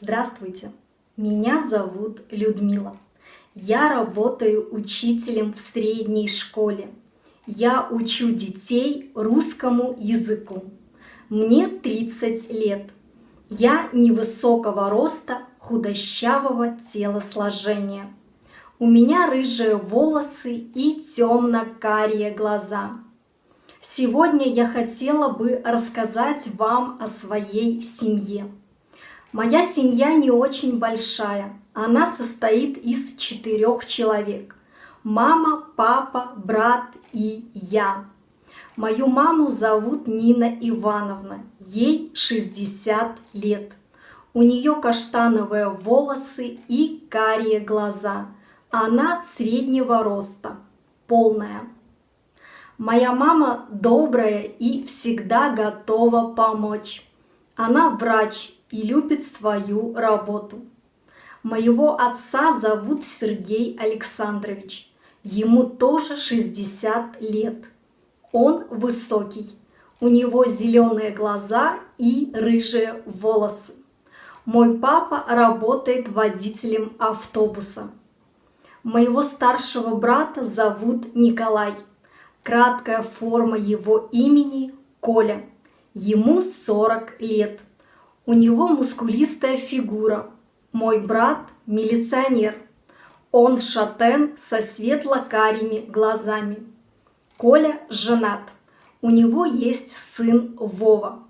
Здравствуйте, меня зовут Людмила. Я работаю учителем в средней школе. Я учу детей русскому языку. Мне 30 лет. Я невысокого роста, худощавого телосложения. У меня рыжие волосы и темно-карие глаза. Сегодня я хотела бы рассказать вам о своей семье. Моя семья не очень большая. Она состоит из 4 человек. Мама, папа, брат и я. Мою маму зовут Нина Ивановна. Ей 60 лет. У нее каштановые волосы и карие глаза. Она среднего роста, полная. Моя мама добрая и всегда готова помочь. Она врач и любит свою работу. Моего отца зовут Сергей Александрович. Ему тоже 60 лет. Он высокий. У него зеленые глаза и рыжие волосы. Мой папа работает водителем автобуса. Моего старшего брата зовут Николай. Краткая форма его имени – Коля. Ему 40 лет. У него мускулистая фигура. Мой брат – милиционер. Он шатен со светло-карими глазами. Коля женат. У него есть сын Вова.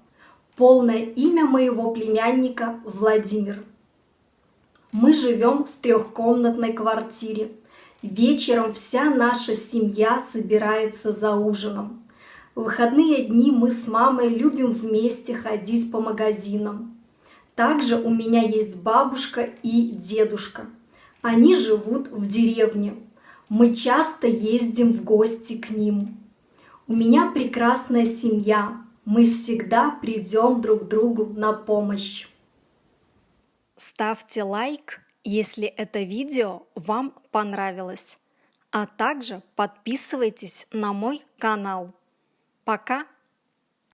Полное имя моего племянника – Владимир. Мы живем в трехкомнатной квартире. Вечером вся наша семья собирается за ужином. В выходные дни мы с мамой любим вместе ходить по магазинам. Также у меня есть бабушка и дедушка. Они живут в деревне. Мы часто ездим в гости к ним. У меня прекрасная семья. Мы всегда придем друг другу на помощь. Ставьте лайк, если это видео вам понравилось. А также подписывайтесь на мой канал. Пока!